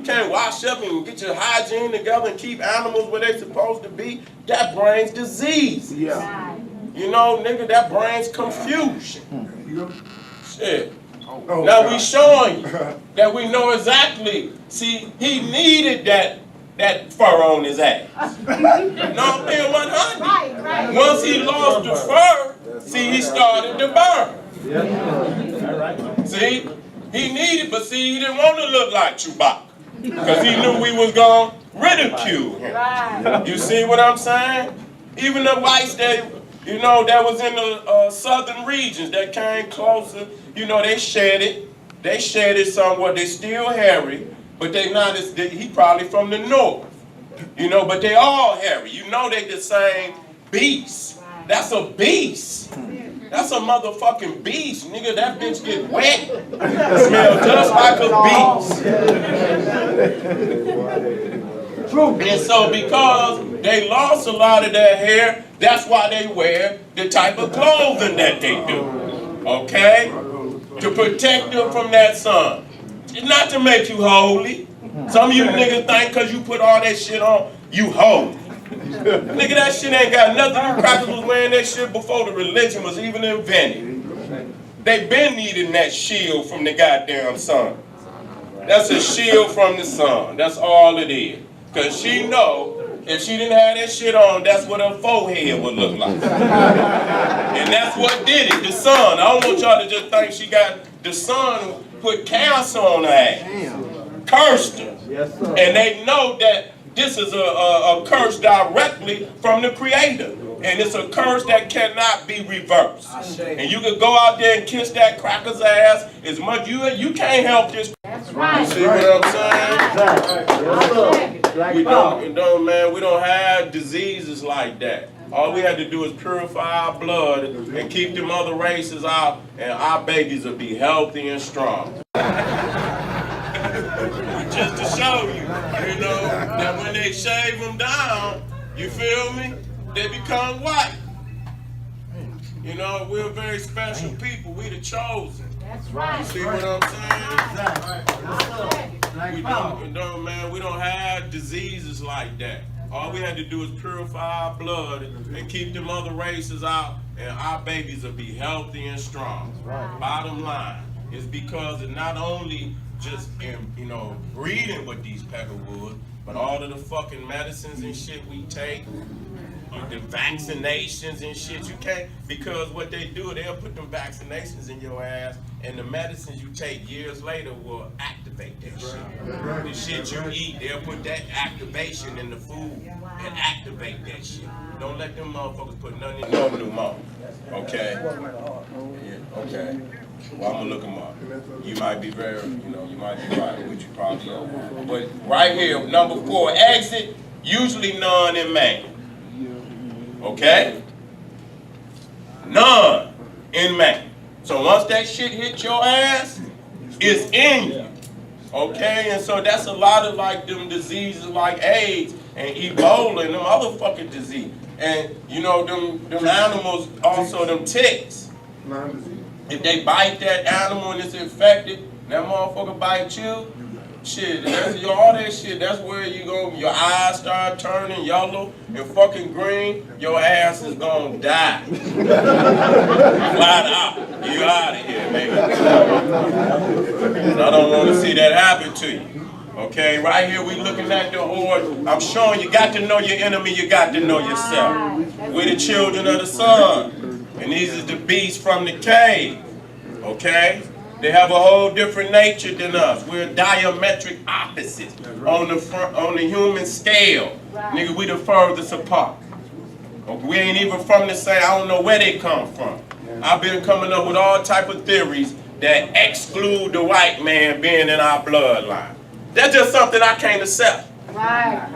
can't wash up and get your hygiene together and keep animals where they supposed to be, that brings disease. Yeah. You know, nigga, that brings confusion. Shit. Oh, Now God. we showing you that we know exactly. See, he needed that fur on his ass. No, I'm being 100. Right. Once he lost the fur, see, he started to burn. See, he needed, but see, he didn't want to look like Chewbacca because he knew we was gonna ridicule him. You see what I'm saying? Even the whites that, you know, that was in the southern regions that came closer, you know, they shed it. They shed it somewhat. They still hairy, but they not as, he probably from the north. You know, but they all hairy. You know they the same beast. That's a beast. That's a motherfucking beast, nigga. That bitch get wet. Smell just like a beast. And so because they lost a lot of their hair, that's why they wear the type of clothing that they do. Okay? To protect them from that sun. It's not to make you holy. Some of you niggas think because you put all that shit on, you holy. Nigga, that shit ain't got nothing. You crackers was wearing that shit before the religion was even invented. They been needing that shield from the goddamn sun. That's a shield from the sun. That's all it is. Because she know if she didn't have that shit on, that's what her forehead would look like. And that's what did it, the sun. I don't want y'all to just think she got, the sun put cancer on her ass. Cursed her. Yes, sir. And they know that this is a curse directly from the Creator. And it's a curse that cannot be reversed. And you could go out there and kiss that cracker's ass as much. You can't help this. That's right. You see what I'm saying? We don't, man, we don't have diseases like that. All we had to do is purify our blood and keep them other races out, and our babies will be healthy and strong. Just to show you, you know, that when they shave them down, you feel me, they become white. You know, we're very special people. We the chosen. That's right. You see what I'm saying? We don't, man, we don't have diseases like that. All we had to do is purify our blood and keep them other races out, and our babies will be healthy and strong. Bottom line is because it's not only just in, you know, breeding with these peckerwoods, but all of the fucking medicines and shit we take, the vaccinations and shit, you can't, because what they do, they'll put them vaccinations in your ass, and the medicines you take years later will activate that shit. The shit you eat, they'll put that activation in the food and activate that shit. Don't let them motherfuckers put nothing in no more. Okay? Yeah, okay. Well, I'm gonna look them up. You might be very, you know, you might be right, which you probably are. But right here, number 4, exit, usually none in man. Okay? None in man. So once that shit hit your ass, it's in you. Okay? And so that's a lot of like them diseases like AIDS and Ebola and them other fucking disease. And you know, them animals, also them ticks. If they bite that animal and it's infected, that motherfucker bite you, shit, that's all that shit, that's where you go, your eyes start turning yellow and fucking green, your ass is gonna die. Flat out. You out of here, man. I don't want to see that happen to you. Okay, right here we looking at the horde. I'm showing you got to know your enemy, you got to know yourself. We're the children of the sun. And these are the beasts from the cave. Okay? They have a whole different nature than us. We're diametric opposites on the human scale. Nigga, we the furthest apart. We ain't even from the same, I don't know where they come from. I've been coming up with all type of theories that exclude the white man being in our bloodline. That's just something I can't accept. Right.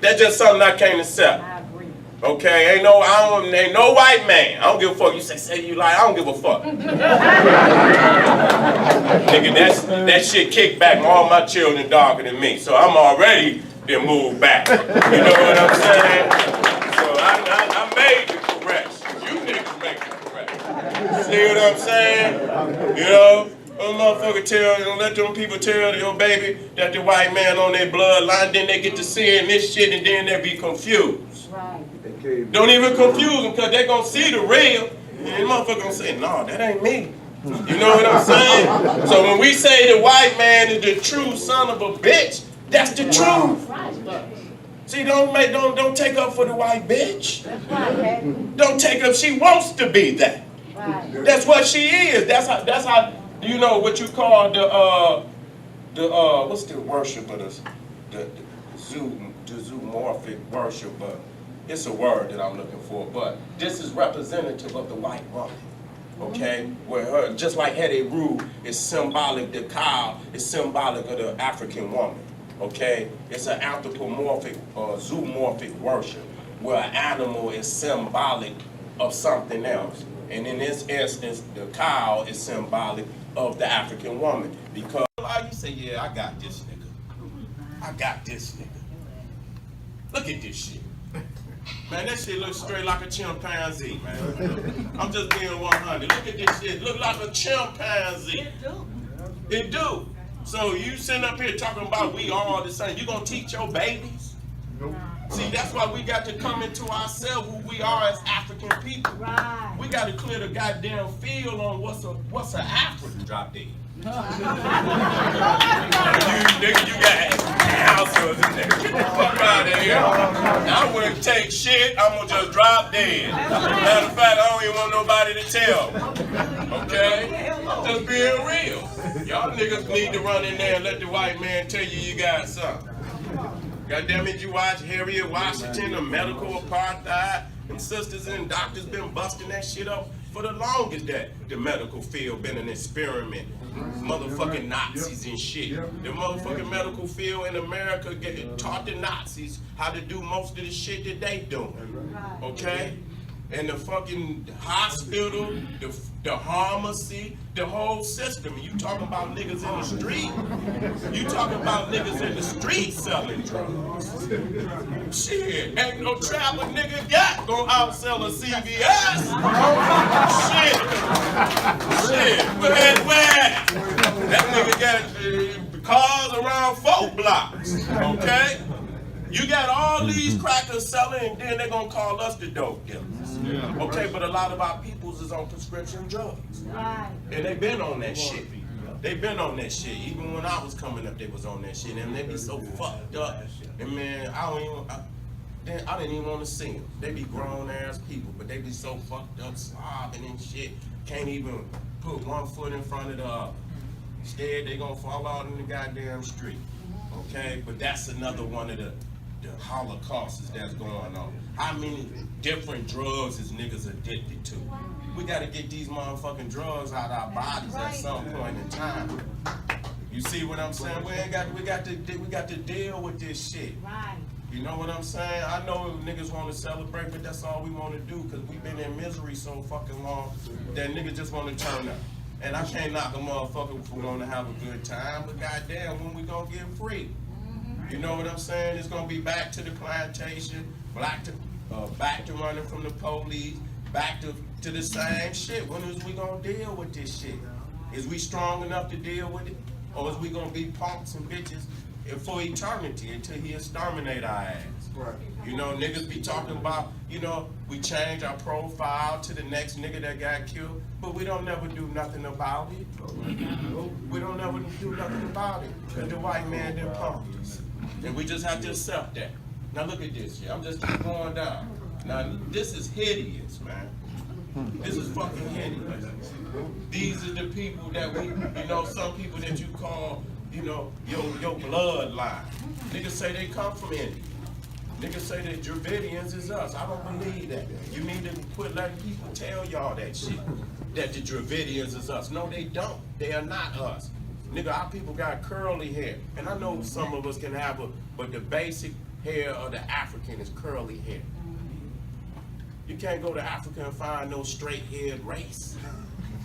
That's just something I can't accept. I agree. Okay, ain't no white man. I don't give a fuck. You say you lie, I don't give a fuck. Nigga, that shit kicked back. All my children darker than me, so I'm already been moved back. You know what I'm saying? So I made the correction. You niggas make the correction. See what I'm saying? You know? Motherfucker don't let them people tell your baby that the white man on their bloodline, then they get to seeing this shit and then they be confused. Right. Don't even confuse them because they gonna see the real. And the motherfucker gonna say, no, that ain't me. You know what I'm saying? So when we say the white man is the true son of a bitch, that's the truth. See, don't take up for the white bitch. Don't take up. She wants to be that. That's what she is. That's how. You know what you call the what's the worship of the zoomorphic worship? But it's a word that I'm looking for. But this is representative of the white woman. Okay, where her, just like Hetty Rue is symbolic, the cow is symbolic of the African woman. Okay, it's an anthropomorphic or zoomorphic worship where an animal is symbolic of something else. And in this instance, the cow is symbolic of the African woman. Because you say, yeah, I got this nigga. I got this nigga. Look at this shit. Man, that shit looks straight like a chimpanzee, man. I'm just being 100. Look at this shit. Look like a chimpanzee. It do. It do. So you sitting up here talking about we all the same. You gonna teach your babies? Nope. See, that's why we got to come into ourselves who we are as African people. Right. We got to clear the goddamn field on what's an African. Drop dead. You got households in there. Get the fuck out of here. I wouldn't take shit. I'm gonna just drop dead. Matter of fact, I don't even want nobody to tell me. Okay? I'm just being real. Y'all niggas need to run in there and let the white man tell you you got something. Goddamn it, you watch Harriet Washington, the medical apartheid. Them sisters and doctors been busting that shit up for the longest. That the medical field been an experiment. Motherfucking Nazis and shit. The motherfucking medical field in America taught the Nazis how to do most of the shit that they do. Okay? And the fucking hospital, the pharmacy, the whole system. You talking about niggas in the street? You talking about niggas in the street selling drugs? Shit, ain't no trapper nigga gonna outsell a CVS. Shit, where? That nigga got cars around 4 blocks. Okay. You got all these crackers selling, and then they're gonna call us the dope dealers. Yeah. Okay, but a lot of our peoples is on prescription drugs. Right. And they been on that shit. They been on that shit. Even when I was coming up, they was on that shit. And they be so fucked up. And man, I didn't even want to see them. They be grown ass people, but they be so fucked up, slobbing and shit. Can't even put one foot in front of the other. Scared they gonna fall out in the goddamn street. Okay, but that's another one of the holocausts that's going on. How many different drugs is niggas addicted to? We got to get these motherfucking drugs out of our bodies at some point in time. You see what I'm saying? We got to deal with this shit. You know what I'm saying? I know niggas want to celebrate, but that's all we want to do because we've been in misery so fucking long that niggas just want to turn up. And I can't knock a motherfucker for wanting to have a good time, but goddamn, when we gonna get free? You know what I'm saying? It's gonna be back to the plantation, back to running from the police, back to the same shit. When is we gonna deal with this shit? Is we strong enough to deal with it? Or is we gonna be punks and bitches for eternity until he exterminate our ass? Right. You know, niggas be talking about, you know, we change our profile to the next nigga that got killed, but we don't never do nothing about it. We don't never do nothing about it because the white man done punked us. And we just have to accept that. Now look at this shit. I'm just keep going down. Now this is hideous, man. This is fucking hideous. These are the people that we, you know, some people that you call, you know, your bloodline. Niggas say they come from India. Niggas say that Dravidians is us. I don't believe that. You need to quit letting people tell y'all that shit. That the Dravidians is us. No, they don't. They are not us. Nigga, our people got curly hair. And I know some of us can have but the basic hair of the African is curly hair. You can't go to Africa and find no straight-haired race.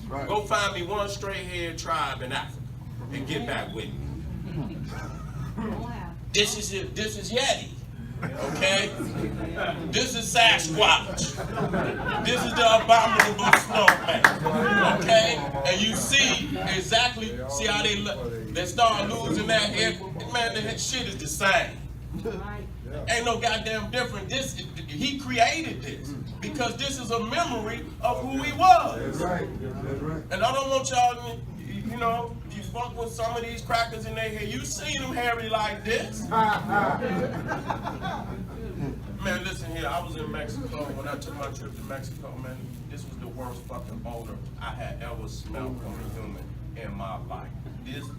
Right. Go find me one straight-haired tribe in Africa and get back with me. This is Yeti. Okay? This is Sasquatch. This is the abominable snowman. Okay? And you see exactly, see how they start losing that head. Man, that shit is the same. Ain't no goddamn different. He created this because this is a memory of who he was. That's right. That's right. And I don't want y'all, you know, if you fuck with some of these crackers in their hair, you seen them hairy like this. Man, listen here. I was in Mexico when I took my trip to Mexico. Man, this was the worst fucking odor I had ever smelled from a human in my life. These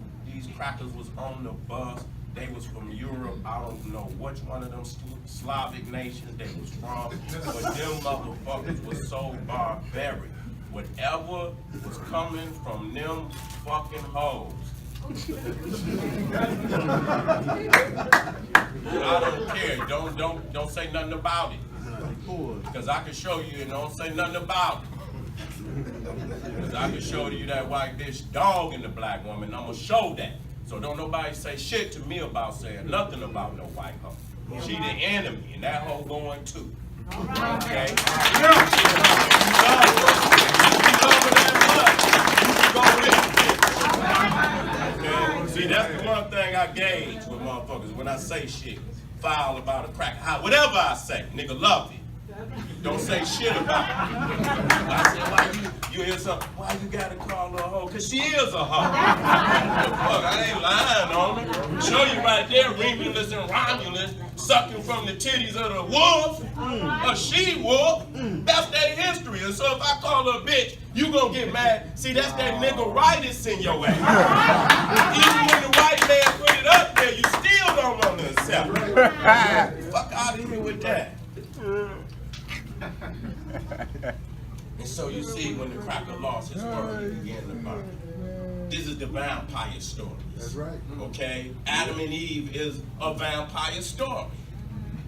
crackers was on the bus. They was from Europe. I don't know which one of them Slavic nations they was from, but them motherfuckers was so barbaric. Whatever was coming from them fucking hoes. I don't care. Don't say nothing about it. Because I can show you and don't say nothing about it. Because I can show you that white bitch dog in the black woman. I'm going to show that. So don't nobody say shit to me about saying nothing about no white hoe. She the enemy, and that hoe going too. Okay? You love her that much. You go with it. Okay? See, that's the one thing I gauge with motherfuckers when I say shit foul about a crack. Whatever I say, nigga love it. Don't say shit about it. I said, why you hear something? Why you gotta call her a hoe? Cause she is a hoe. Fuck, I ain't lying on her. Show you right there, Romulus and Romulus sucking from the titties of the wolf, a she-wolf. That's their history. And so if I call her a bitch, you gonna get mad. See, that's that niggeritis in your ass. Even when the white man put it up there, you still don't want to accept it. Fuck out of here with that. And so you see, when the cracker lost his word, he began to burn. This is the vampire story. That's right. Okay? Adam and Eve is a vampire story.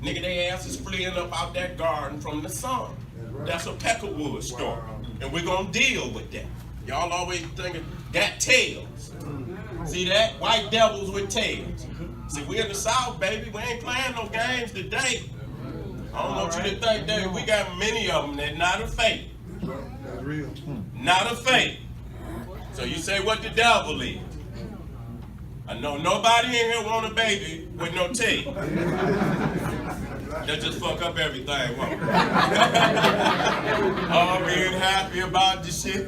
Nigga, they asses fleeing up out that garden from the sun. That's a Peckerwood story. And we're gonna deal with that. Y'all always thinking, got tails. See that? White devils with tails. See, we in the South, baby. We ain't playing no games today. I don't want you to think that we got many of them that not a fake. That's real. Not a fake. So you say what the devil is. I know nobody in here want a baby with no tail. That just fuck up everything, won't it? All being happy about the shit.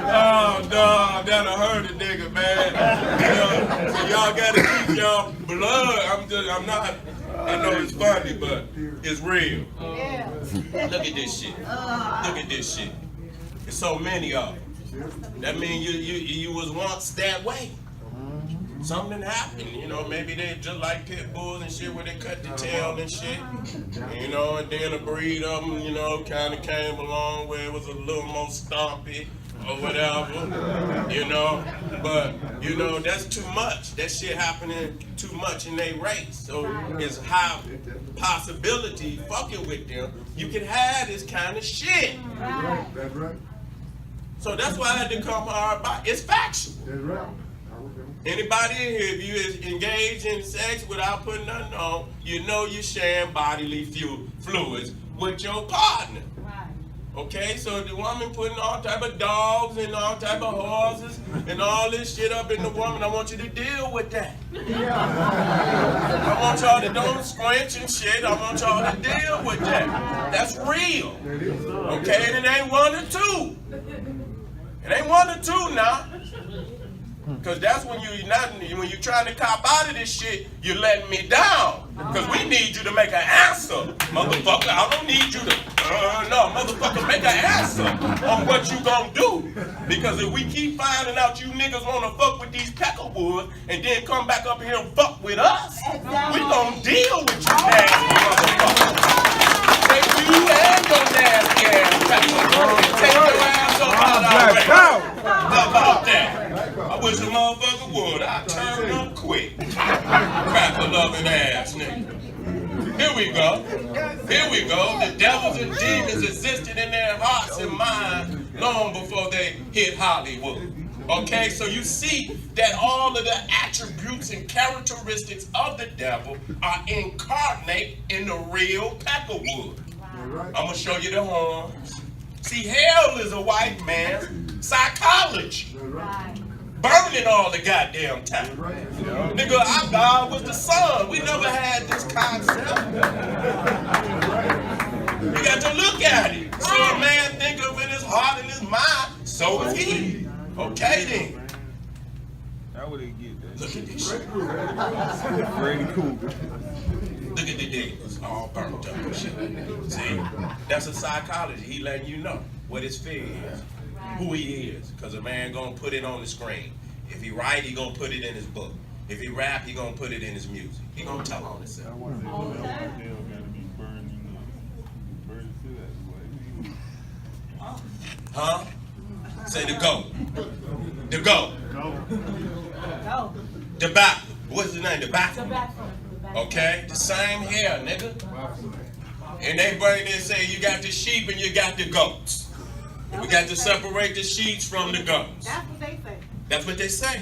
Oh, no, that'll hurt a nigga, man. You know, so y'all gotta keep y'all blood. I know it's funny, but it's real. Look at this shit. Look at this shit. There's so many of them. That means you was once that way. Something happened, you know, maybe they just like pit bulls and shit where they cut the tail and shit, you know, and then a breed of them, you know, kind of came along where it was a little more stompy or whatever, you know, but, you know, that's too much. That shit happening too much in their race, so it's high possibility fucking with them, you can have this kind of shit. That's right. So that's why I had to come hard by. It's factual. That's right. Anybody in here, if you is engaged in sex without putting nothing on, you know you're sharing bodily fluids with your partner. Right. Okay, so the woman putting all type of dogs and all type of horses and all this shit up in the woman, I want you to deal with that. I want y'all to don't squinch and shit. I want y'all to deal with that. That's real. Okay, and it ain't one or two. It ain't one or two now. Because that's when you're trying to cop out of this shit, you're letting me down. Because we need you to make an answer, motherfucker. I don't need you to, no, motherfucker, make an answer on what you gonna do. Because if we keep finding out you niggas wanna fuck with these Peckerwoods and then come back up here and fuck with us, we gonna deal with you nasty motherfuckers. Take you and your nasty ass Peckerwood. Take your ass up out our way. How about that? I wish the motherfucker would. I'd turn up quick. Cracker loving ass nigga. Here we go. Here we go. The devils and demons existed in their hearts and minds long before they hit Hollywood. Okay, so you see that all of the attributes and characteristics of the devil are incarnate in the real peckerwood. I'm going to show you the horns. See, hell is a white man's psychology. Burning all the goddamn time. Nigga, our God was the sun. We never had this concept. You got to look at it. So a man think of in his heart and his mind, so is he. Okay then. How would they get that? Look at this shit. Pretty cool. Look at the days, all burnt up and shit. See, that's a psychology. He letting you know what his fear is, who he is, because a man gonna put it on the screen. If he write, he gonna put it in his book. If he rap, he gonna put it in his music. He gonna tell on himself. Huh? Say the go. The go. The back. What's his name? The back. Okay? The same hair, nigga. And they bring in and say you got the sheep and you got the goats. We got to separate the sheep from the goats. That's what they say. That's what they say.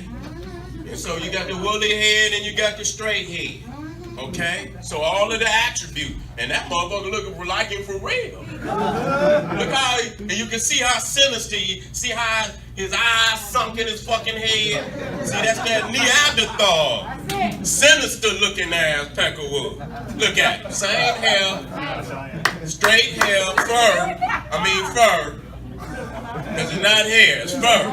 And so you got the woolly head and you got the straight head. Okay? So all of the attribute. And that motherfucker looking like him for real. Look how, and you can see how sinister he, see how his eyes sunk in his fucking head. See, that's that Neanderthal. Sinister looking ass Peckerwood. Look at it. Same hair, straight hair, fur. Fur. Because it's not hair, it's fur.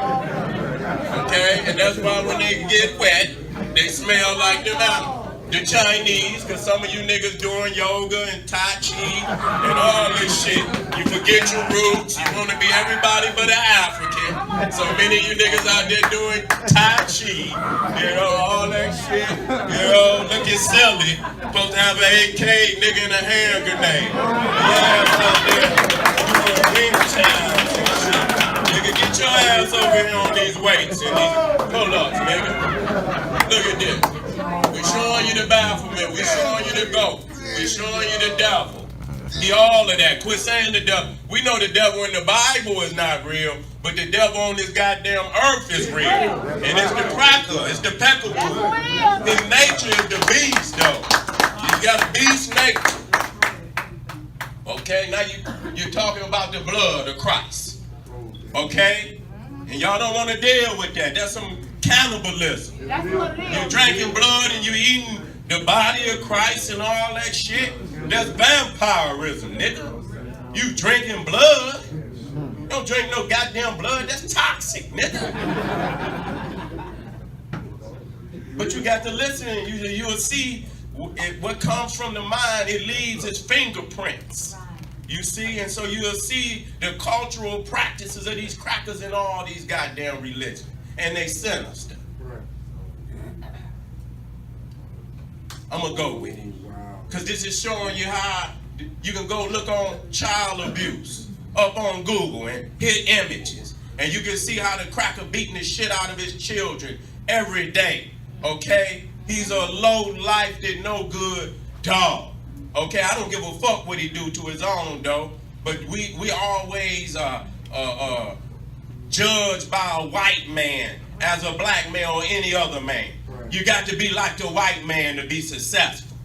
Okay? And that's why when they get wet, they smell like the Chinese, because some of you niggas doing yoga and Tai Chi and all this shit. You forget your roots. You want to be everybody but an African. So many of you niggas out there doing Tai Chi, all that shit. Looking silly. Supposed to have an AK nigga and a hand grenade. Out there doing wing chins and shit. Nigga, get your ass over here on these weights and these pull-ups, nigga. Look at this. We're showing you the Baphomet. We're showing you the goat. We're showing you the devil. See, all of that. Quit saying the devil. We know the devil in the Bible is not real, but the devil on this goddamn earth is real. And it's the cracker. It's the peckerwood. His nature is the beast, though. You got a beast nature. Okay, now you're talking about the blood of Christ. Okay? And y'all don't want to deal with that. That's some cannibalism. That's what it is. You drinking blood and you eating the body of Christ and all that shit. That's vampirism, nigga. You drinking blood. You don't drink no goddamn blood. That's toxic, nigga. But you got to listen. You'll see what comes from the mind. It leaves its fingerprints. You see, and so you'll see the cultural practices of these crackers in all these goddamn religions. And they sinister. I'm going to go with it. Because this is showing you how you can go look on child abuse up on Google and hit images. And you can see how the cracker beating the shit out of his children every day. Okay? He's a low-life, did no good dog. Okay? I don't give a fuck what he do to his own, though. But we always judged by a white man as a black man or any other man. You got to be like the white man to be successful.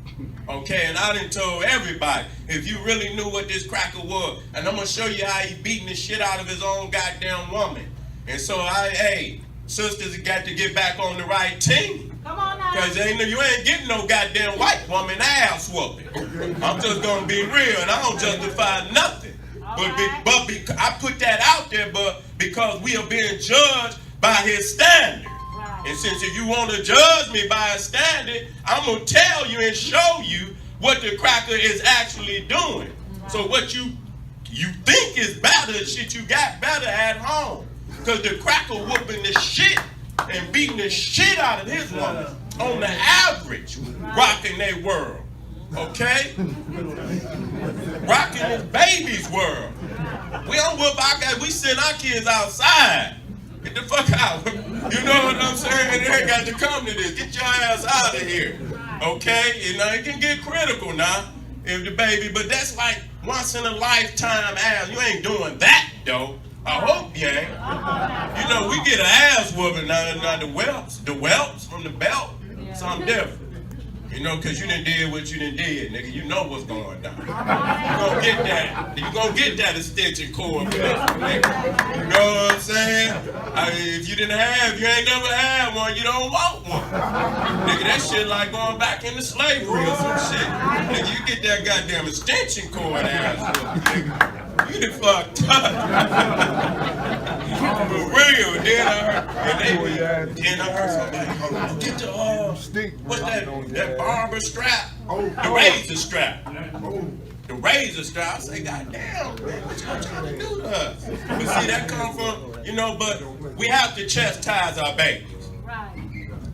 Okay, and I done told everybody, if you really knew what this cracker was, and I'm going to show you how he beating the shit out of his own goddamn woman. And so, hey, sisters got to get back on the right team. Come on now. Because you ain't getting no goddamn white woman ass whooping. I'm just going to be real, and I don't justify nothing. But I put that out there because we are being judged by his standard. And since if you want to judge me by a standard, I'm going to tell you and show you what the cracker is actually doing. So what you think is better, shit you got better at home. Because the cracker whooping the shit and beating the shit out of his woman on the average, rocking their world. Okay? Rocking his baby's world. We don't whoop our guys, we send our kids outside. Get the fuck out. You know what I'm saying? They ain't got to come to this. Get your ass out of here. Okay? You know, it can get critical now if the baby, but that's like once in a lifetime ass. You ain't doing that though. I hope you ain't. You know, we get an ass whooping now the whelps from the belt, something different. You know, because you done did what you done did, nigga. You know what's going down. You gonna get that. You gonna get that extension cord for this one, nigga. You know what I'm saying? If you didn't have, you ain't never had one, you don't want one. Nigga, that shit like going back into slavery or some shit. Nigga, you get that goddamn extension cord ass whooping, nigga. You done fucked up. For real. Then I heard somebody, get the what's that barber strap? The razor strap. The razor strap. I say, goddamn, man, what y'all trying to do to us? But see, that come from, you know, but we have to chastise our babies.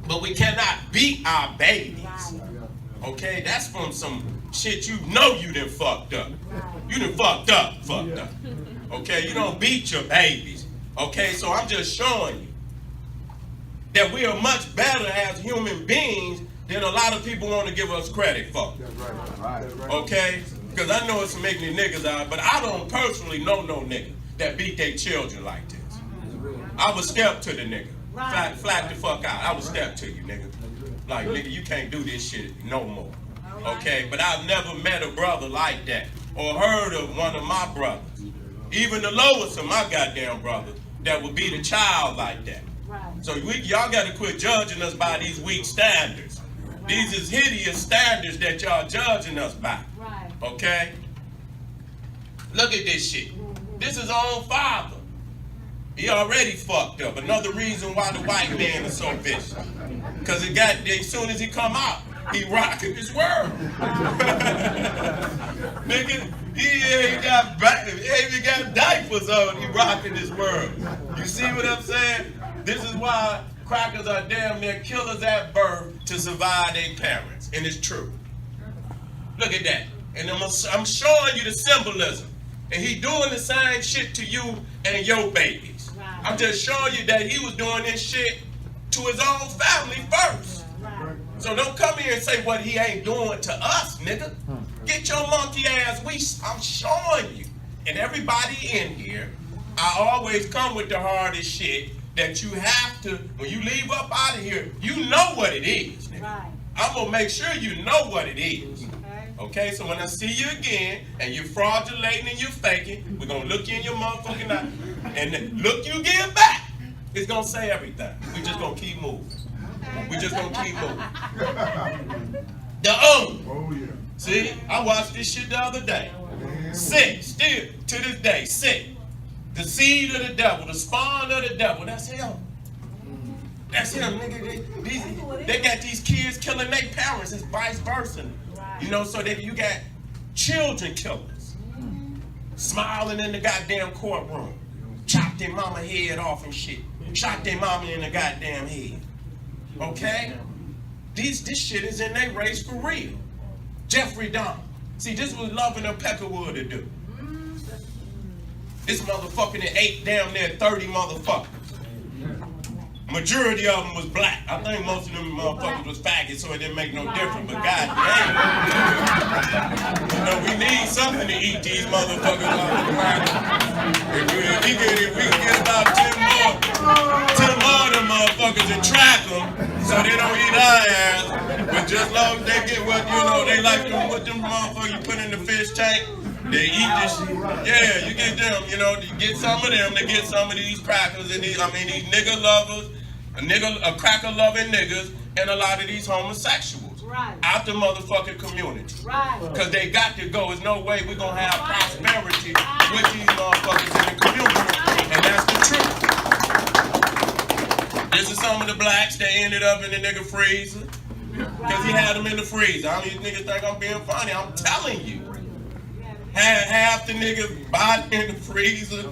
But we cannot beat our babies. Okay, that's from some shit you know you done fucked up. You done fucked up. Okay, you don't beat your babies. Okay, so I'm just showing you that we are much better as human beings than a lot of people want to give us credit for. Okay, because I know it's some ignorant niggas out, but I don't personally know no nigga that beat their children like this. I would step to the nigga, flat the fuck out. I would step to you, nigga. Like, nigga, you can't do this shit no more. Okay, but I've never met a brother like that or heard of one of my brothers, even the lowest of my goddamn brothers, that would beat a child like that. So y'all got to quit judging us by these weak standards. These is hideous standards that y'all judging us by. Okay? Look at this shit. This is our own father. He already fucked up. Another reason why the white man is so vicious. Because as soon as he come out, he rocking his world. Nigga, he got diapers on, he rocking his world. You see what I'm saying? This is why crackers are damn near killers at birth to survive their parents. And it's true. Look at that. And I'm showing you the symbolism. And he doing the same shit to you and your babies. I'm just showing you that he was doing this shit to his own family first. So don't come here and say what he ain't doing to us, nigga. Get your monkey ass. I'm showing you. And everybody in here, I always come with the hardest shit that you have to, when you leave up out of here, you know what it is, nigga. I'm gonna make sure you know what it is. Okay, so when I see you again, and you're fraudulating and you're faking, we're gonna look you in your motherfucking eye, and the look you give back, it's gonna say everything. We just gonna keep moving. We just gonna keep moving. The owner. Oh, yeah. See, I watched this shit the other day. Sick, still, to this day, sick. The seed of the devil, the spawn of the devil, that's him. That's him, nigga. They got these kids killing their parents, it's vice versa. You know, so that you got children killers smiling in the goddamn courtroom. Chop their mama head off and shit. Shot their mama in the goddamn head. Okay? This shit is in their race for real. Jeffrey Dahmer. See, this was Loving a Peckerwood to do. This motherfucker that ate down there 30 motherfuckers. Majority of them was black. I think most of them motherfuckers was faggots, so it didn't make no difference. But goddamn, you know, we need something to eat these motherfuckers off the planet. If we can get about 10 more of them motherfuckers and track them so they don't eat our ass. But just long as they get what, you know, they like them, what them motherfuckers you put in the fish tank. They eat this shit. Yeah, you get them, you know, you get some of them, they get some of these crackers and these nigga lovers, a cracker loving niggas, and a lot of these homosexuals out the motherfucking community. Because they got to go. There's no way we're going to have prosperity with these motherfuckers in the community. And that's the truth. This is some of the blacks that ended up in the nigga freezer. Because he had them in the freezer. I don't even niggas think I'm being funny. I'm telling you. Had half the nigga body in the freezer,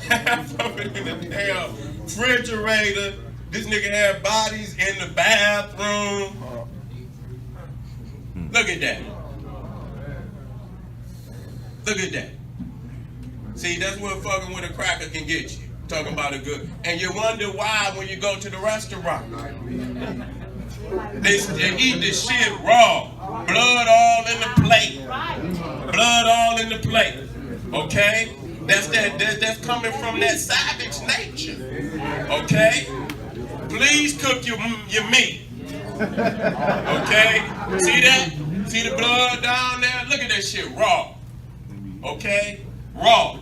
half of it in the damn refrigerator. This nigga had bodies in the bathroom. Look at that. Look at that. See, that's what fucking with a cracker can get you. Talking about a good. And you wonder why when you go to the restaurant. They eat this shit raw. Blood all in the plate. Blood all in the plate. Okay? That's coming from that savage nature. Okay? Please cook your meat. Okay? See that? See the blood down there? Look at that shit raw. Okay? Raw.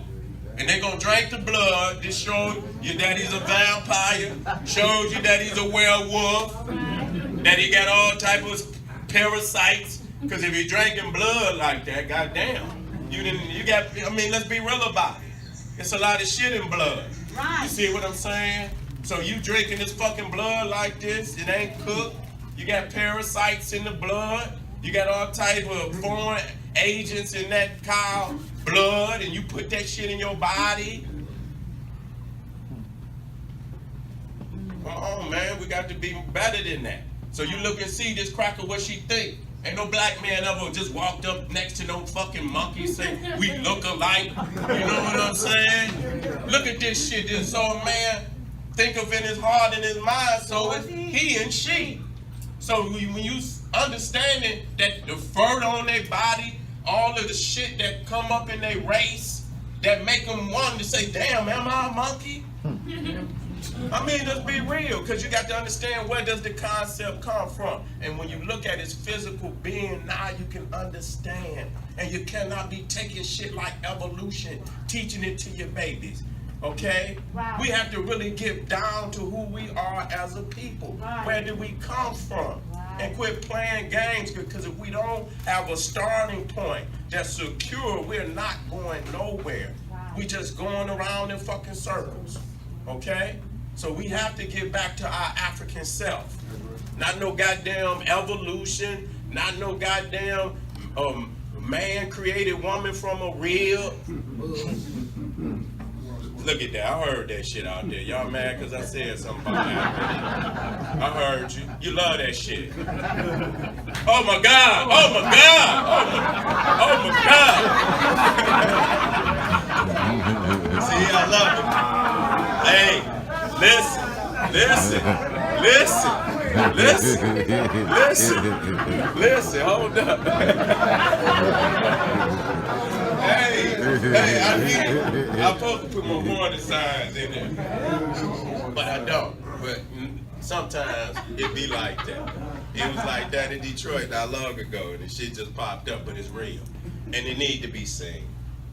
And they're going to drink the blood. This shows you that he's a vampire. Shows you that he's a werewolf. That he got all type of parasites. Because if you're drinking blood like that, goddamn. Let's be real about it. It's a lot of shit in blood. You see what I'm saying? So you drinking this fucking blood like this, it ain't cooked. You got parasites in the blood. You got all type of foreign agents in that cow blood, and you put that shit in your body. Come on, man, we got to be better than that. So you look and see this cracker, what she think. Ain't no black man ever just walked up next to no fucking monkey say, we look alike. You know what I'm saying? Look at this shit. So a man think of in his heart and his mind, so it's he and she. So when you understanding that the fur on their body, all of the shit that come up in their race, that make them want to say, damn, am I a monkey? Let's be real, because you got to understand where does the concept come from. And when you look at his physical being, now you can understand. And you cannot be taking shit like evolution, teaching it to your babies. Okay? Right. We have to really get down to who we are as a people. Right. Where do we come from? Right. And quit playing games, because if we don't have a starting point that's secure, we're not going nowhere. Right. We just going around in fucking circles. Okay? So we have to get back to our African self. Not no goddamn evolution, not no goddamn man created woman from a rib. Look at that, I heard that shit out there. Y'all mad because I said something about that? I heard you. You love that shit. Oh my God, oh my God, oh my God. See, I love it. Hey. Listen, hold up. Hey, I'm supposed to put more warning signs in there, but I don't. But sometimes it be like that. It was like that in Detroit not long ago, and the shit just popped up, but it's real. And it need to be seen.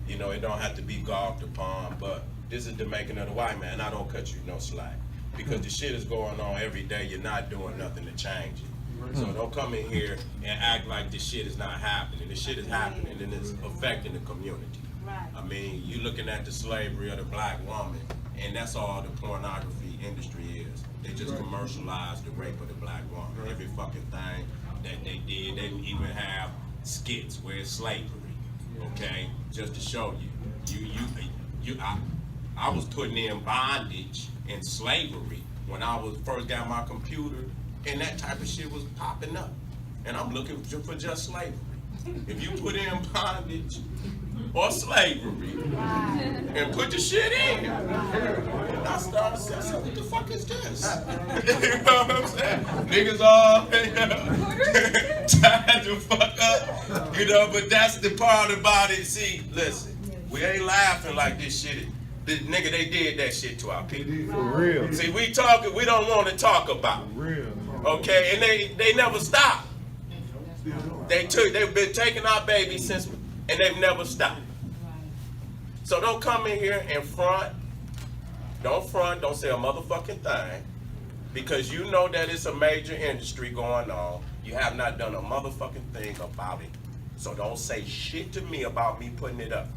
You know, it don't have to be gawked upon, but this is the making of the white man. I don't cut you no slack. Because the shit is going on every day. You're not doing nothing to change it. So don't come in here and act like this shit is not happening. This shit is happening and it's affecting the community. You looking at the slavery of the black woman, and that's all the pornography industry is. They just commercialize the rape of the black woman. Every fucking thing that they did. They even have skits where it's slavery. Okay? Just to show you. I was putting in bondage and slavery when I was first got my computer, and that type of shit was popping up. And I'm looking for just slavery. If you put in bondage or slavery and put the shit in, and I started saying, what the fuck is this? You know what I'm saying? Niggas all trying to fuck up, but that's the part about it. See, listen, we ain't laughing like this shit. Nigga, they did that shit to our people. For real. See, we don't want to talk about it. For real. Okay, and they never stopped. They've been taking our babies since, and they've never stopped. So don't come in here and front. Don't say a motherfucking thing, because you know that it's a major industry going on. You have not done a motherfucking thing about it. So don't say shit to me about me putting it up.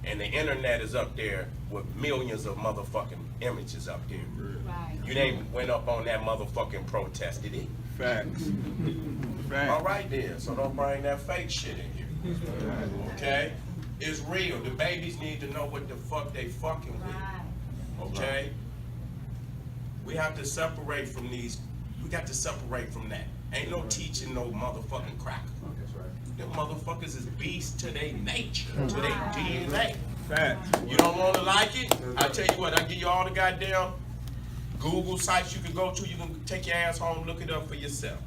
And the internet is up there with millions of motherfucking images up there. Right. You ain't went up on that motherfucking protested it. Facts. All right then, so don't bring that fake shit in here. Okay? It's real. The babies need to know what the fuck they fucking with. Okay? We have to separate from these. We got to separate from that. Ain't no teaching no motherfucking cracker. Them motherfuckers is beasts to their nature, to their DNA. Facts. You don't want to like it? I tell you what, I give you all the goddamn Google sites you can go to. You can take your ass home, look it up for yourself.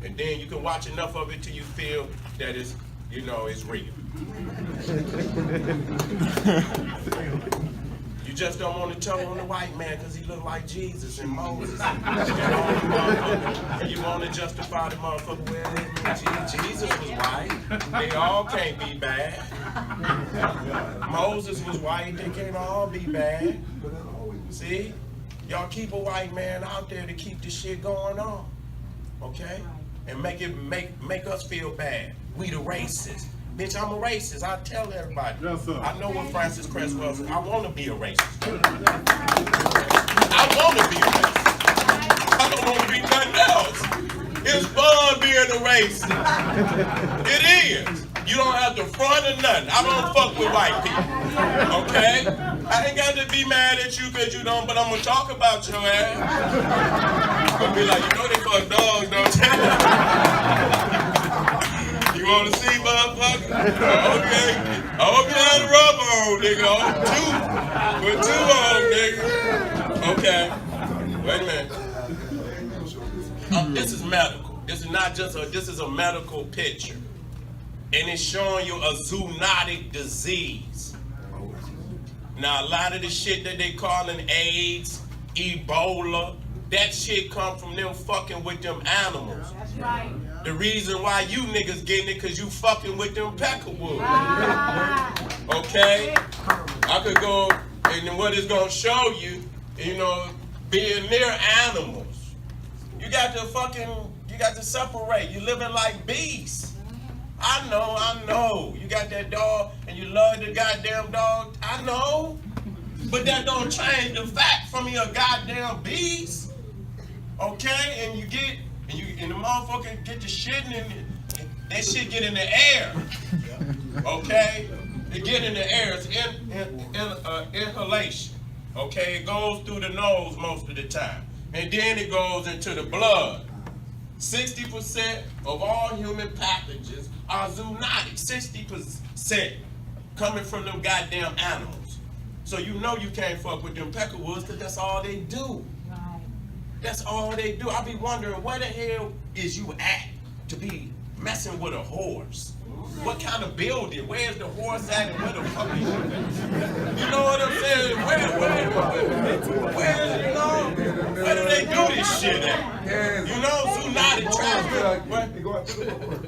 And then you can watch enough of it till you feel that it's you know it's real. You just don't want to tell on the white man because he look like Jesus and Moses. And you want to justify the motherfucker, well, Jesus was white. They all can't be bad. Moses was white, they can't all be bad. See? Y'all keep a white man out there to keep the shit going on. Okay? And make us feel bad. We the racists. Bitch, I'm a racist. I tell everybody. Yes, sir. I know what Francis Cresswell said. I want to be a racist. I want to be a racist. I don't want to be nothing else. It's fun being a racist. It is. You don't have to front or nothing. I don't fuck with white people. Okay? I ain't got to be mad at you because you don't, but I'm going to talk about your ass. I'm going to be like, you know they fuck dogs, don't you? You want to see, motherfucker? Okay. I hope you had a rubber on, nigga. Put two on, nigga. Okay. Wait a minute. This is medical. This is not just this is a medical picture. And it's showing you a zoonotic disease. Now, a lot of the shit that they calling AIDS, Ebola, that shit come from them fucking with them animals. That's right. The reason why you niggas getting it because you fucking with them peckerwoods. Okay? I could go, and then what it's going to show you, you know, being near animals. You got to separate. You living like beasts. I know. You got that dog, and you love the goddamn dog. I know. But that don't change the fact from you a goddamn beast. Okay? And the motherfucker get the shit and that shit get in the air. Okay? It get in the air. It's inhalation. Okay? It goes through the nose most of the time. And then it goes into the blood. 60% of all human pathogens are zoonotic. 60% coming from them goddamn animals. So you know you can't fuck with them peckerwoods because that's all they do. That's all they do. I be wondering where the hell is you at to be messing with a horse? What kind of building? Where's the horse at and where the fuck is you? You know what I'm saying? Where do they do this shit at? You know, zoonotic traffic.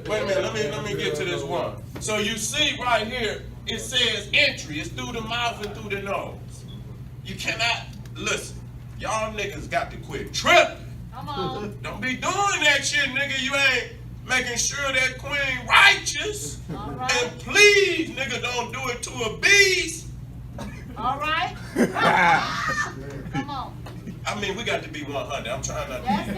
Wait a minute, let me get to this one. So you see right here, it says entry. It's through the mouth and through the nose. You cannot, listen, y'all niggas got to quit tripping. Come on. Don't be doing that shit, nigga. You ain't making sure that queen righteous. All right. And please, nigga, don't do it to a beast. All right. Come on. I mean, we got to be 100. I'm trying not to. That's it.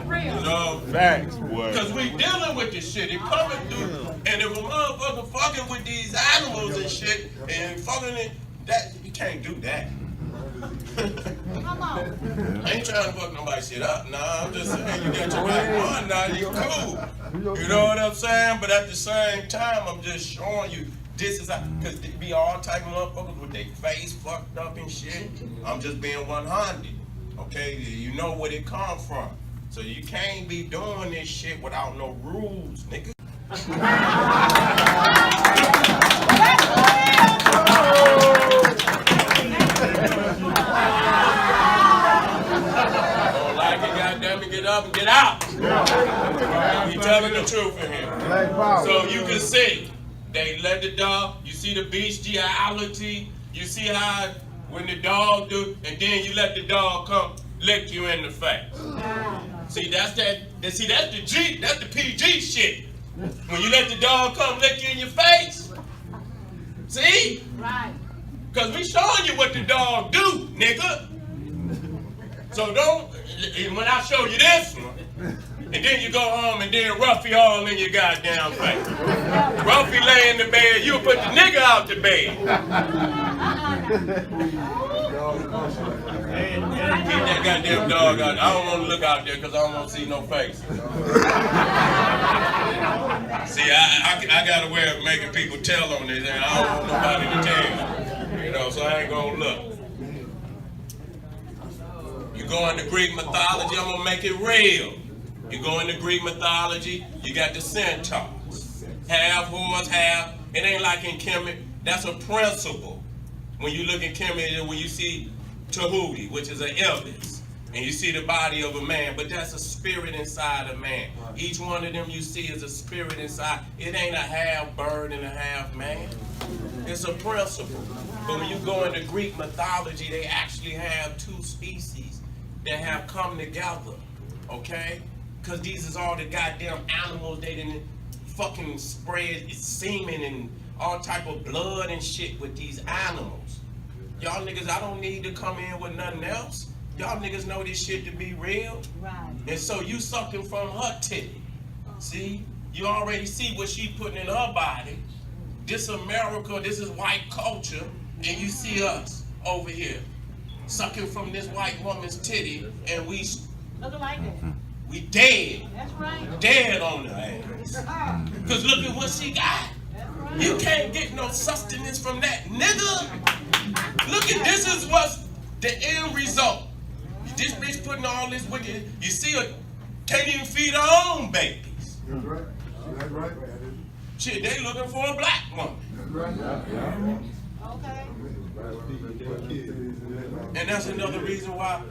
Real. You know? Facts, boy. Because we dealing with this shit. It coming through. And if a motherfucker fucking with these animals and shit, and fucking it, that, you can't do that. Come on. I ain't trying to fuck nobody's shit up. Nah, I'm just saying you got your right one. Now you cool. You know what I'm saying? But at the same time, I'm just showing you this is because they be all type of motherfuckers with their face fucked up and shit. I'm just being 100. Okay, you know where it come from. So you can't be doing this shit without no rules, nigga. Don't like it, goddamn it, get up and get out. He telling the truth in here. So you can see, they let the dog, you see the bestiality, you see how when the dog do, and then you let the dog come lick you in the face. See, that's the PG shit. When you let the dog come lick you in your face. See? Right. Because we showing you what the dog do, nigga. So don't, when I show you this one, and then you go home and then Ruffy all in your goddamn face. Ruffy lay in the bed, you put the nigga out the bed. Keep that goddamn dog out. I don't want to look out there because I don't want to see no face. See, I got a way of making people tell on this, and I don't want nobody to tell. You know, so I ain't gonna look. You go into Greek mythology, I'm gonna make it real. You go into Greek mythology, you got the centaurs. Half horse, half. It ain't like in Kemet. That's a principle. When you look in Kemet, when you see Tahuti, which is an Elvis, and you see the body of a man, but that's a spirit inside a man. Each one of them you see is a spirit inside. It ain't a half bird and a half man. It's a principle. But when you go into Greek mythology, they actually have two species that have come together, okay? Because these is all the goddamn animals they didn't fucking spread semen and all type of blood and shit with these animals. Y'all niggas, I don't need to come in with nothing else. Y'all niggas know this shit to be real. Right. And so you sucking from her titty. See? You already see what she putting in her body. This America, this is white culture, and you see us over here sucking from this white woman's titty, and we looking like that. We dead. That's right. Dead on her ass. Because look at what she got. Right. You can't get no sustenance from that, nigga. Look at this is what's the end result. This bitch putting all this wicked. You see her can't even feed her own babies. That's right. That's right. Shit, they looking for a black woman. That's right. Yeah. Okay. And that's another reason why,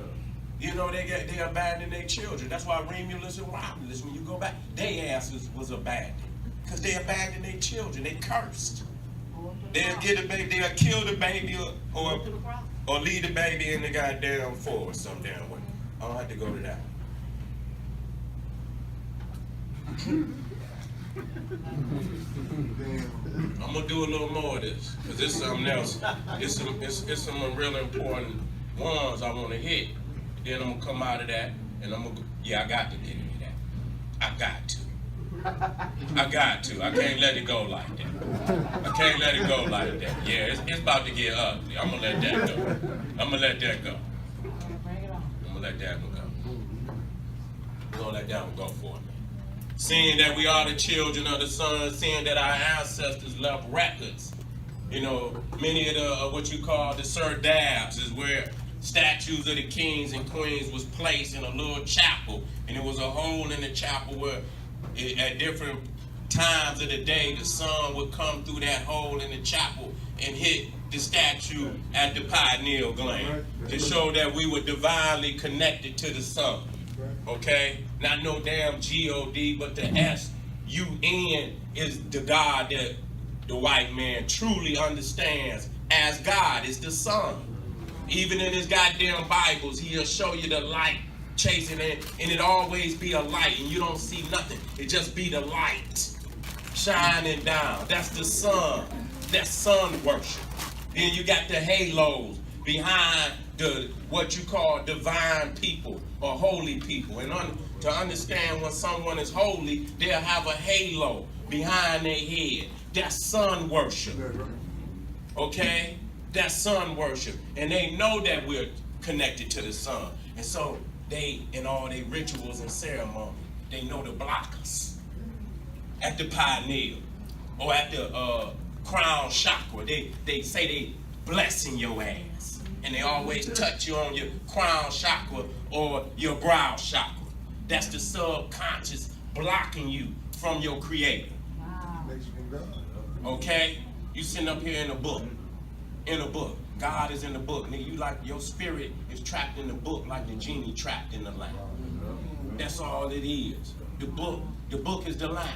you know, they abandon their children. That's why Romulus and Romulus, when you go back, their asses was abandoned. Because they abandoned their children. They cursed. They'll get a baby, they'll kill the baby or leave the baby in the goddamn forest some damn way. I don't have to go to that one. I'm gonna do a little more of this, because it's something else. It's some real important ones I wanna hit. Then I'm gonna come out of that, and I'm gonna, I got to get into that. I got to. I can't let it go like that. I can't let it go like that. Yeah, it's about to get ugly. I'm gonna let that go. I'm gonna let that go. I'm gonna let that one go. We're gonna let that one go for me. Seeing that we are the children of the sun, seeing that our ancestors left records. You know, many of the what you call the serdabs is where statues of the kings and queens was placed in a little chapel, and it was a hole in the chapel where at different times of the day the sun would come through that hole in the chapel and hit the statue at the pineal gland to show that we were divinely connected to the sun. Okay? Not no damn God, but the S-U-N is the God that the white man truly understands as God. It's the sun. Even in his goddamn Bibles, he'll show you the light chasing it, and it always be a light, and you don't see nothing. It just be the light shining down. That's the sun. That's sun worship. Then you got the halos behind the what you call divine people or holy people. And to understand when someone is holy, they'll have a halo behind their head. That's sun worship. Okay? That's sun worship. And they know that we're connected to the sun. And so they, in all their rituals and ceremony, they know to block us at the pineal or at the crown chakra. They say they blessing your ass. And they always touch you on your crown chakra or your brow chakra. That's the subconscious blocking you from your creator. Wow. Okay? You sitting up here in a book. In a book. God is in the book. Nigga, you like your spirit is trapped in the book like the genie trapped in the lamp. That's all it is. The book is the lamp.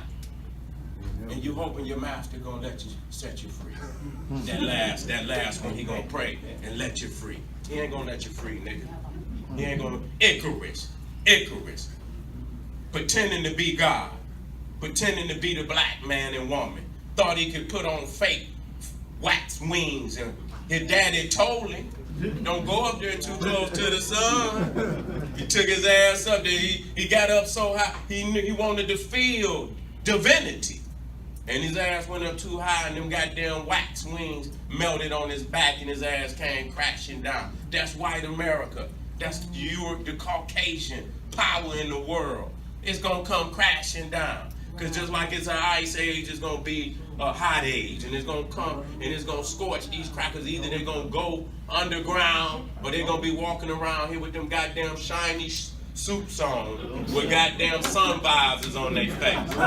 And you hoping your master gonna let you set you free. That last one he gonna pray and let you free. He ain't gonna let you free, nigga. He ain't gonna Icarus. Pretending to be God. Pretending to be the black man and woman. Thought he could put on fake wax wings, and his daddy told him, don't go up there too close to the sun. He took his ass up there. He got up so high, he wanted to feel divinity. And his ass went up too high, and them goddamn wax wings melted on his back, and his ass came crashing down. That's white America. That's the Caucasian power in the world. It's gonna come crashing down. Because just like it's an ice age, it's gonna be a hot age, and it's gonna come and it's gonna scorch these crackers. Either they're gonna go underground or they're gonna be walking around here with them goddamn shiny suits on with goddamn sun visors on their face.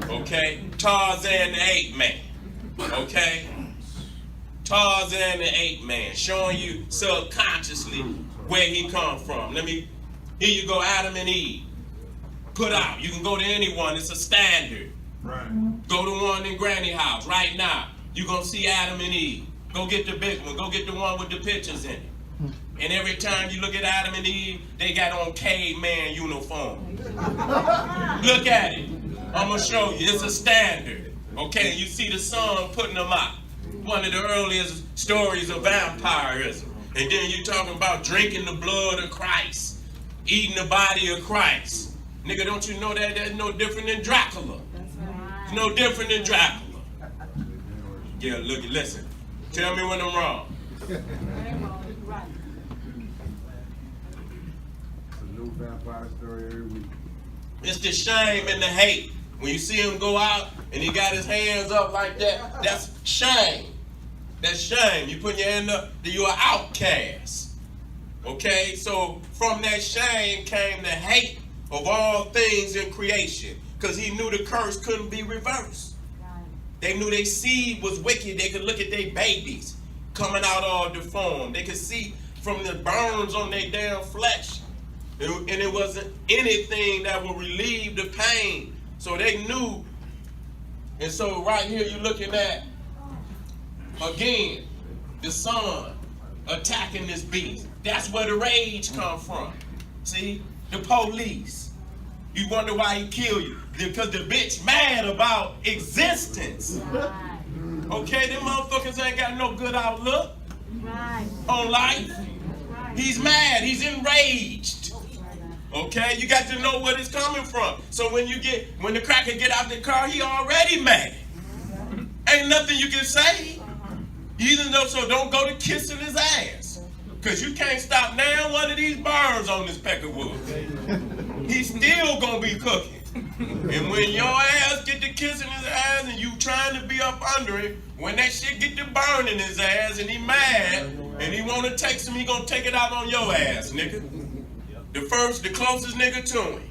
Okay? Tarzan the Ape Man. Okay? Tarzan the Ape Man, showing you subconsciously where he come from. Here you go, Adam and Eve. Put out. You can go to anyone. It's a standard. Right. Go to one in Granny house right now. You're going to see Adam and Eve. Go get the big one. Go get the one with the pictures in it. And every time you look at Adam and Eve, they got on caveman uniform. Look at it. I'm going to show you. It's a standard. Okay, you see the sun putting them out. One of the earliest stories of vampirism. And then you're talking about drinking the blood of Christ, eating the body of Christ. Nigga, don't you know that that's no different than Dracula? It's no different than Dracula. Yeah, listen. Tell me when I'm wrong. It's a new vampire story every week. It's the shame and the hate. When you see him go out and he got his hands up like that, that's shame. That's shame. You put your hand up, you're an outcast. Okay? So from that shame came the hate of all things in creation. Because he knew the curse couldn't be reversed. They knew their seed was wicked. They could look at their babies coming out all deformed. They could see from the burns on their damn flesh. And it wasn't anything that would relieve the pain. So they knew. And so right here you're looking at, again, the sun attacking this beast. That's where the rage come from. See? The police. You wonder why he killed you. Because the bitch mad about existence. Okay, them motherfuckers ain't got no good outlook on life. He's mad. He's enraged. Okay, you got to know where it's coming from. So when the cracker get out the car, he already mad. Ain't nothing you can say. Even though, so don't go to kissing his ass. Because you can't stop now one of these burns on this peck of wood. He's still going to be cooking. And when your ass get to kissing his ass and you trying to be up under it, when that shit get to burning his ass and he mad and he want to take some, he going to take it out on your ass, nigga. The closest nigga to him.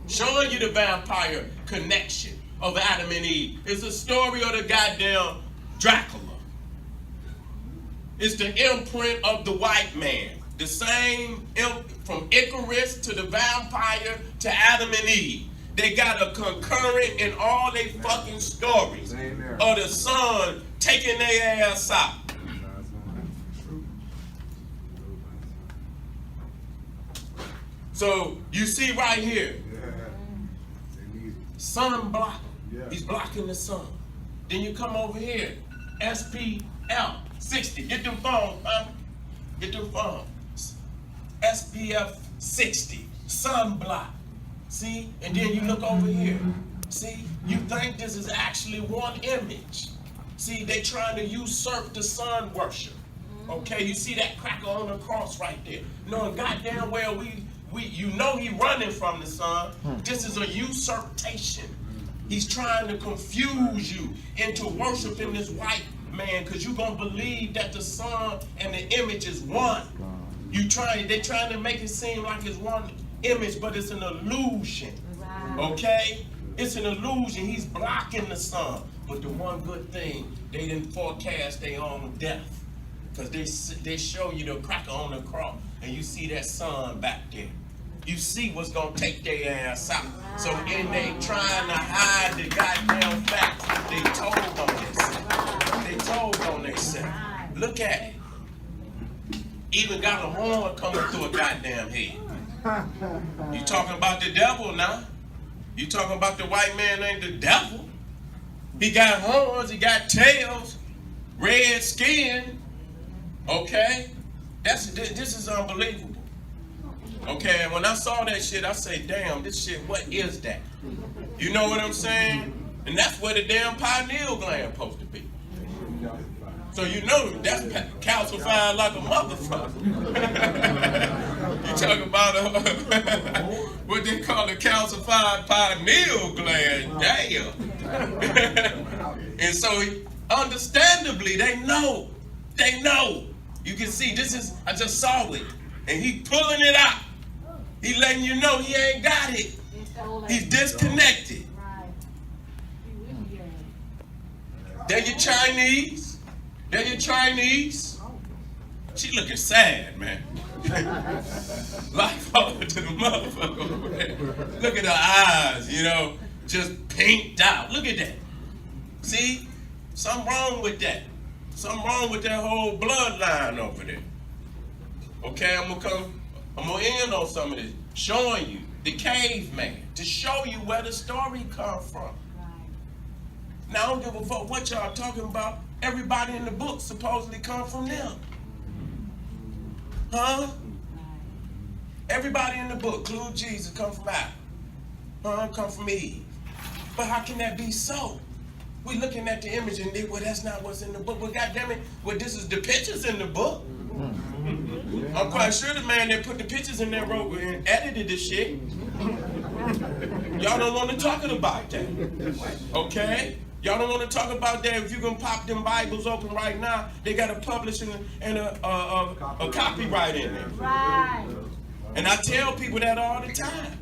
Showing you the vampire connection of Adam and Eve. It's a story of the goddamn Dracula. It's the imprint of the white man. The same from Icarus to the vampire to Adam and Eve. They got a concurrent in all they fucking stories of the sun taking their ass out. So you see right here, sun block. He's blocking the sun. Then you come over here, SPF 60. Get them phones, man. Get them phones. SPF 60, sunblock. See? And then you look over here. See? You think this is actually one image. See, they trying to usurp the sun worship. Okay, you see that cracker on the cross right there. Knowing goddamn well you know he running from the sun. This is a usurpation. He's trying to confuse you into worshiping this white man because you're going to believe that the sun and the image is one. They're trying to make it seem like it's one image, but it's an illusion. Okay? It's an illusion. He's blocking the sun. But the one good thing, they didn't forecast their own death. Because they show you the cracker on the cross, and you see that sun back there. You see what's going to take their ass out. So in they trying to hide the goddamn facts, they told on themselves. They told on themselves. Look at it. Even got a horn coming through a goddamn head. You talking about the devil now? You talking about the white man ain't the devil? He got horns, he got tails, red skin. Okay? This is unbelievable. Okay, and when I saw that shit, I say, damn, this shit, what is that? You know what I'm saying? And that's where the damn pineal gland supposed to be. So you know that's calcified like a motherfucker. You talking about what they call a calcified pineal gland. Damn. And so understandably, they know. You can see, I just saw it. And he pulling it out. He letting you know he ain't got it. He's disconnected. They're your Chinese. They're your Chinese. She looking sad, man. Life over to the motherfucker over there. Look at her eyes, you know, just pinked out. Look at that. See? Something wrong with that. Something wrong with that whole bloodline over there. Okay, I'm gonna end on some of this, showing you the caveman, to show you where the story come from. Now, I don't give a fuck what y'all talking about. Everybody in the book supposedly come from them. Huh? Everybody in the book, including Jesus, come from Adam. Huh? Come from Eve. But how can that be so? We looking at the image and they, well, that's not what's in the book. Well, goddamn it, well, this is the pictures in the book. I'm quite sure the man that put the pictures in there wrote and edited this shit. Y'all don't want to talk about that. Okay? Y'all don't want to talk about that. If you can pop them Bibles open right now, they got a publishing and a copyright in there. Right. And I tell people that all the time.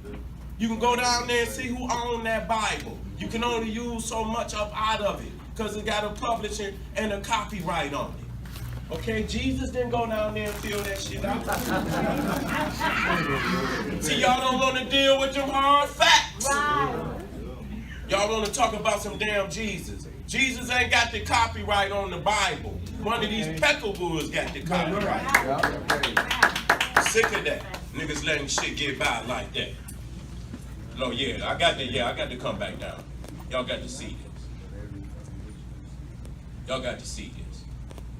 You can go down there and see who owned that Bible. You can only use so much up out of it because it got a publishing and a copyright on it. Okay, Jesus didn't go down there and fill that shit out. See, y'all don't want to deal with them hard facts. Right. Y'all want to talk about some damn Jesus. Jesus ain't got the copyright on the Bible. One of these peckerwoods got the copyright. Sick of that. Niggas letting shit get by like that. No, yeah, I got to come back down. Y'all got to see this. Y'all got to see this.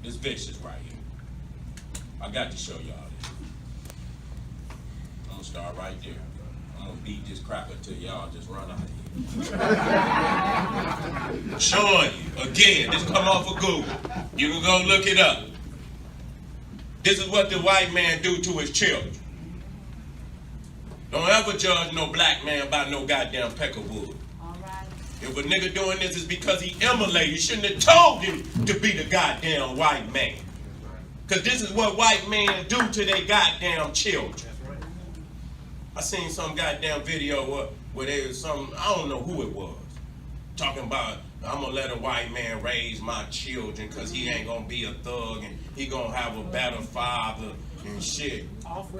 This vicious right here. I got to show y'all this. I'm gonna start right there. I'm gonna beat this cracker till y'all just run out of here. Showing you, again, this come off of Google. You can go look it up. This is what the white man do to his children. Don't ever judge no black man by no goddamn peckerwood. All right. If a nigga doing this is because he emulated, you shouldn't have told him to be the goddamn white man. Because this is what white men do to their goddamn children. I seen some goddamn video where there was some, I don't know who it was, talking about, I'm gonna let a white man raise my children because he ain't gonna be a thug and he gonna have a better father and shit.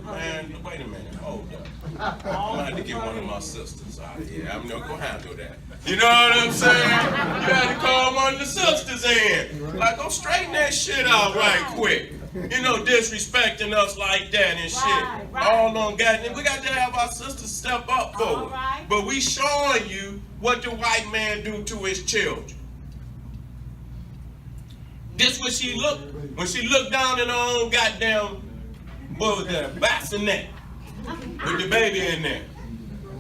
Man, wait a minute, hold up. I'm gonna have to get one of my sisters out here. I'm not gonna handle that. You know what I'm saying? You had to call one of the sisters in. Like, go straighten that shit out right quick. You know, disrespecting us like that and shit. Right. All on goddamn. We got to have our sisters step up for it. Right. But we showing you what the white man do to his children. This what she looked, when she looked down in her own goddamn, what was that, bassinet with the baby in there.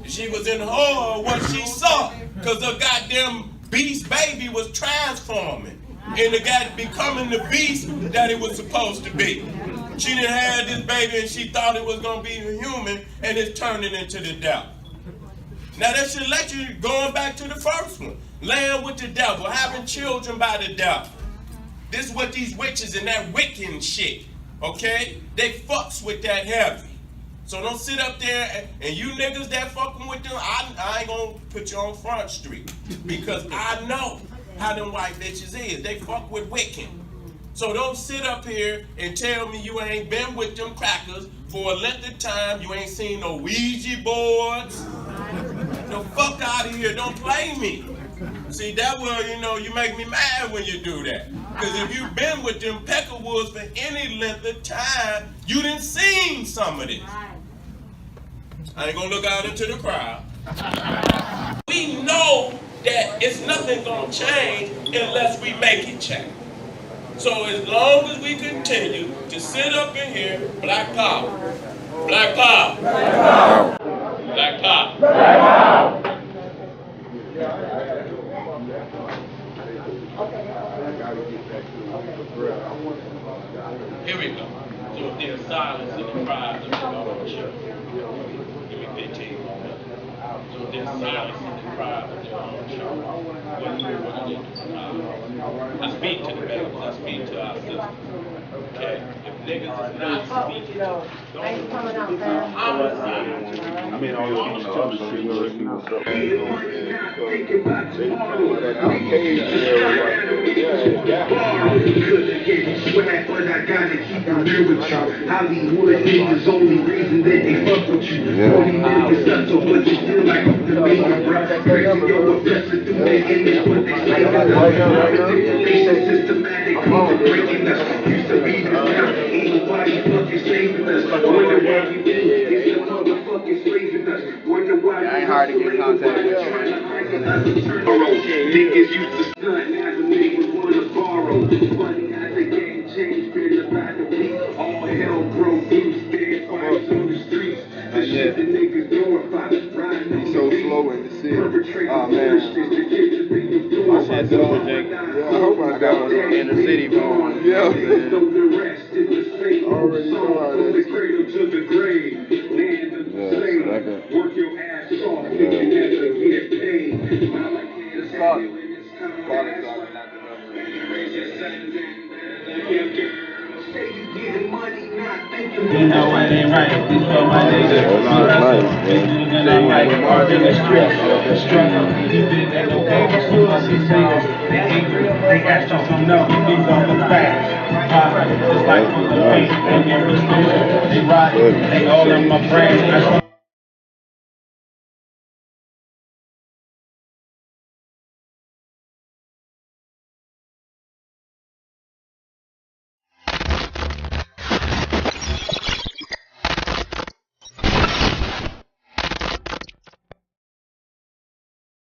She was in horror of what she saw because her goddamn beast baby was transforming and it got becoming the beast that it was supposed to be. She didn't have this baby and she thought it was going to be a human and it's turning into the devil. Now that should let you, going back to the first one, laying with the devil, having children by the devil. This is what these witches and that Wiccan shit, okay? They fucks with that heavy. So don't sit up there and you niggas that fucking with them, I ain't gonna put you on Front Street because I know how them white bitches is. They fuck with Wiccan. So don't sit up here and tell me you ain't been with them crackers for a length of time. You ain't seen no Ouija boards. The fuck out of here. Don't play me. See, that will, you know, you make me mad when you do that. Because if you've been with them peckerwoods for any length of time, you done seen some of this. I ain't gonna look out into the crowd. We know that it's nothing gonna change unless we make it change. So as long as we continue to sit up in here, black power, black power, black power, black power, black power. Here we go. So if there's silence in the crowd, let me go on the show. Give me 15 more minutes. So if there's silence in the crowd. private show. I speak to the babies. I speak to our sisters. Okay? If niggas is not speaking, don't I mean, all the other shit was what's up. Hollywood niggas only reason that they fuck with you. 40 million such so but you feel like I'm the main bro. Crazy your professor through that image, but they slay us. Manipulation systematically breaking us. Used to be the town, ain't nobody fucking saving us. Wonder why you do, is the motherfucking slaving us. Wonder why you hard to get contact with. Niggas used to stunt, now the niggas wanna borrow. Funny how the game changed, been about the week. All hell broke loose, dead bodies on the streets. The shit the niggas glorify, riding so slow in the city. Oh man, I had to project. I hope I got one in the city, bro. Yeah. The rest is the same. Already know how that is. Cradle to the grave, land of the same. Work your ass off, thinking never get paid. It's hard. You know it ain't right. These are my niggas. And I'm like, hard in the streets. Struggle. You did that no paper. So I see niggas. They angry. They ask us on no. These are the facts. Just like on the paint. They get restricted. They ride. They all in my brain.